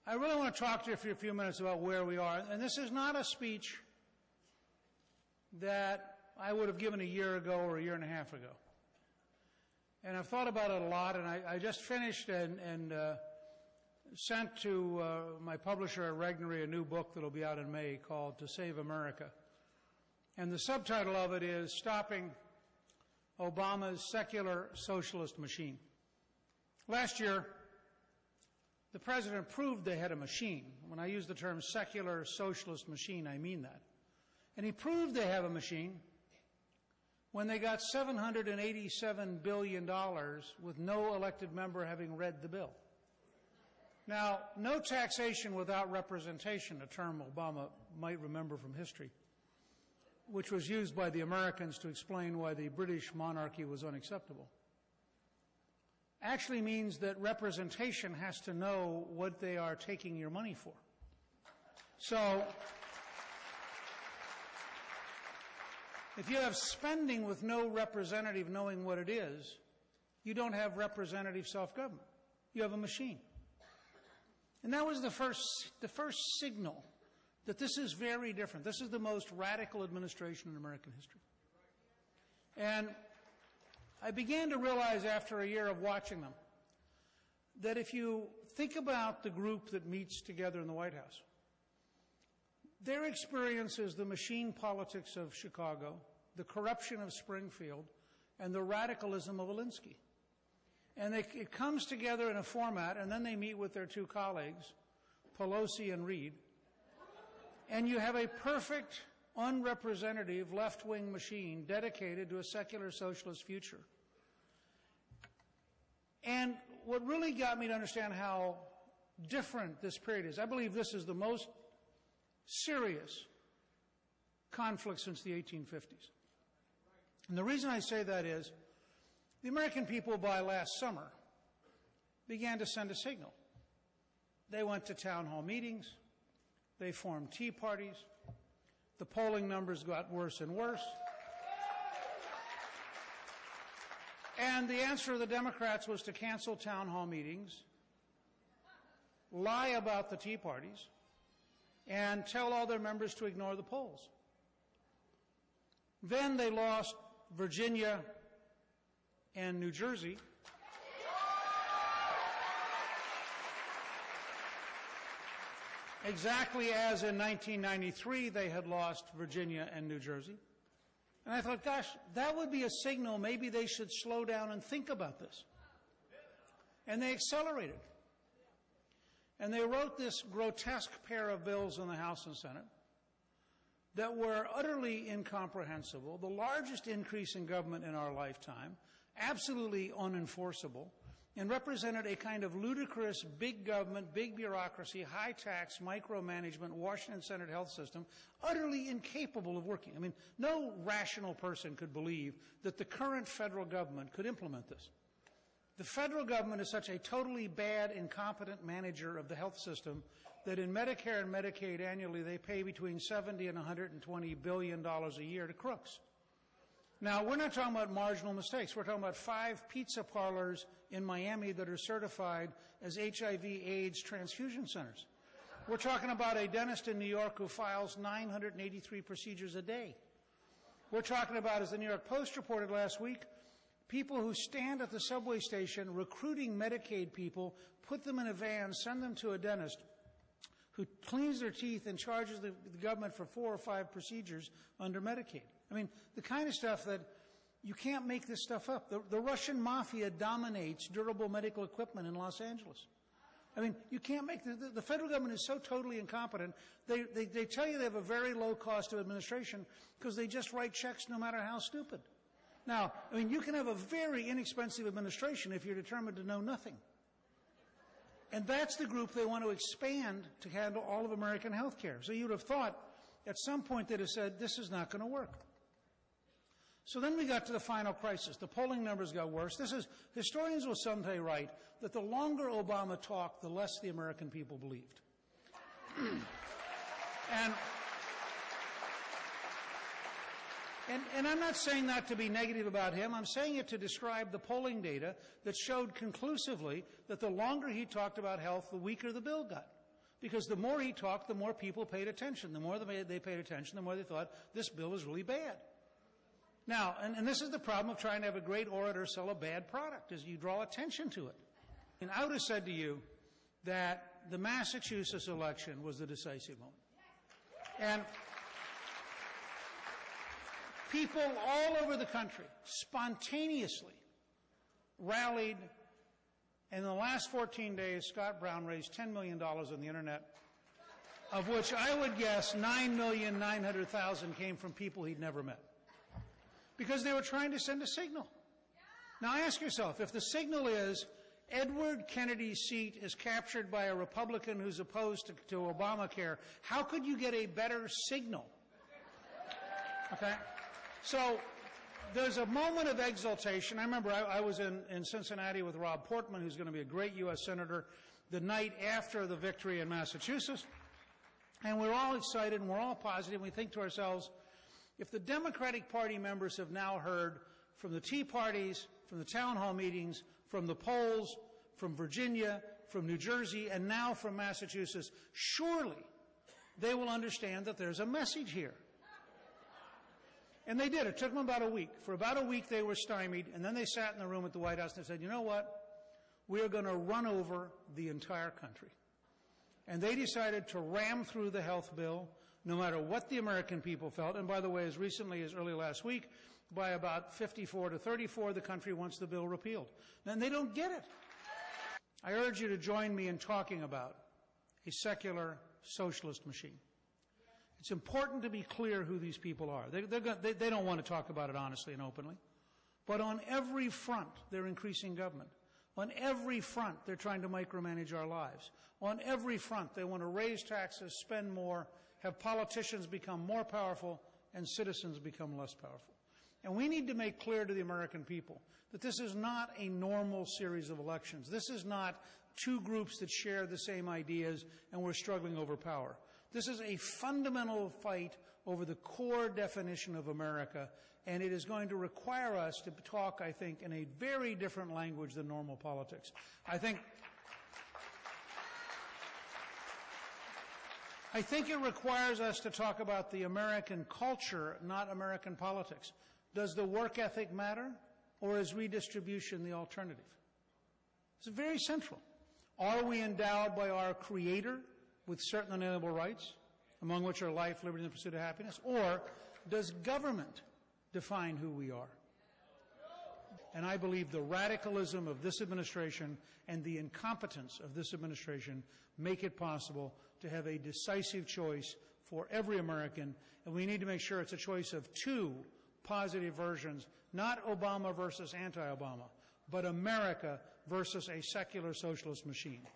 I really want to talk to you for a few minutes about where we are. And this is not a speech that I would have given a year ago or a year and a half ago. And I've thought about it a lot, and I just finished and sent to my publisher at Regnery a new book that will be out in May called To Save America. And the subtitle of it is Stopping Obama's Secular Socialist Machine. Last year, the President proved they had a machine. When I use the term secular socialist machine, I mean that. And he proved they have a machine when they got $787 billion with no elected member having read the bill. Now, no taxation without representation, a term Obama might remember from history, which was used by the Americans to explain why the British monarchy was unacceptable, actually means that representation has to know what they are taking your money for. So, if you have spending with no representative knowing what it is, you don't have representative self-government. You have a machine. And that was the first signal that this is very different. This is the most radical administration in American history. And I began to realize after a year of watching them that if you think about the group that meets together in the White House, their experience is the machine politics of Chicago, the corruption of Springfield, and the radicalism of Alinsky. And it comes together in a format, and then they meet with their two colleagues, Pelosi and Reid, and you have a perfect, unrepresentative left-wing machine dedicated to a secular socialist future. And what really got me to understand how different this period is, I believe this is the most serious conflict since the 1850s. And the reason I say that is the American people by last summer began to send a signal. They went to town hall meetings. They formed tea parties. The polling numbers got worse and worse. And the answer of the Democrats was to cancel town hall meetings, lie about the tea parties, and tell all their members to ignore the polls. Then they lost Virginia and New Jersey. Exactly as in 1993 they had lost Virginia and New Jersey. And I thought, gosh, that would be a signal maybe they should slow down and think about this. And they accelerated. And they wrote this grotesque pair of bills in the House and Senate that were utterly incomprehensible, the largest increase in government in our lifetime, absolutely unenforceable, and represented a kind of ludicrous big government, big bureaucracy, high tax, micromanagement, Washington-centered health system, utterly incapable of working. I mean, no rational person could believe that the current federal government could implement this. The federal government is such a totally bad, incompetent manager of the health system that in Medicare and Medicaid annually they pay between $70 and $120 billion a year to crooks. Now, we're not talking about marginal mistakes. We're talking about 5 pizza parlors in Miami that are certified as HIV/AIDS transfusion centers. We're talking about a dentist in New York who files 983 procedures a day. We're talking about, as the New York Post reported last week, people who stand at the subway station recruiting Medicaid people, put them in a van, send them to a dentist who cleans their teeth and charges the government for 4 or 5 procedures under Medicaid. I mean, the kind of stuff that you can't make this stuff up. The Russian mafia dominates durable medical equipment in Los Angeles. I mean, you can't make the federal government is so totally incompetent. They tell you they have a very low cost of administration because they just write checks no matter how stupid. Now, I mean, you can have a very inexpensive administration if you're determined to know nothing. And that's the group they want to expand to handle all of American health care. So you'd have thought at some point they'd have said, this is not going to work. So then we got to the final crisis. The polling numbers got worse. Historians will someday write that the longer Obama talked, the less the American people believed. And I'm not saying that to be negative about him. I'm saying it to describe the polling data that showed conclusively that the longer he talked about health, the weaker the bill got. Because the more he talked, the more people paid attention. The more they paid attention, the more they thought, this bill is really bad. Now, and this is the problem of trying to have a great orator sell a bad product, is you draw attention to it. And I would have said to you that the Massachusetts election was the decisive moment. And people all over the country spontaneously rallied. And in the last 14 days, Scott Brown raised $10 million on the Internet, of which I would guess 9,900,000 came from people he'd never met. Because they were trying to send a signal. Now ask yourself, if the signal is Edward Kennedy's seat is captured by a Republican who's opposed to Obamacare, how could you get a better signal? Okay? So there's a moment of exultation. I remember I was in Cincinnati with Rob Portman, who's going to be a great U.S. Senator, the night after the victory in Massachusetts. And we're all excited and we're all positive. We think to ourselves, if the Democratic Party members have now heard from the Tea Parties, from the town hall meetings, from the polls, from Virginia, from New Jersey, and now from Massachusetts, surely they will understand that there's a message here. And they did. It took them about a week. For about a week they were stymied, and then they sat in the room at the White House and they said, you know what? We're going to run over the entire country. And they decided to ram through the health bill, no matter what the American people felt. And by the way, as recently as early last week, by about 54 to 34, the country wants the bill repealed. And they don't get it. I urge you to join me in talking about a secular socialist machine. It's important to be clear who these people are. They don't want to talk about it honestly and openly. But on every front, they're increasing government. On every front, they're trying to micromanage our lives. On every front, they want to raise taxes, spend more, have politicians become more powerful, and citizens become less powerful. And we need to make clear to the American people that this is not a normal series of elections. This is not two groups that share the same ideas and we're struggling over power. This is a fundamental fight over the core definition of America, and it is going to require us to talk, I think, in a very different language than normal politics. I think it requires us to talk about the American culture, not American politics. Does the work ethic matter, or is redistribution the alternative? It's very central. Are we endowed by our Creator with certain unalienable rights, among which are life, liberty, and the pursuit of happiness? Or does government define who we are? And I believe the radicalism of this administration and the incompetence of this administration make it possible to have a decisive choice for every American, and we need to make sure it's a choice of two positive versions, not Obama versus anti-Obama, but America versus a secular socialist machine.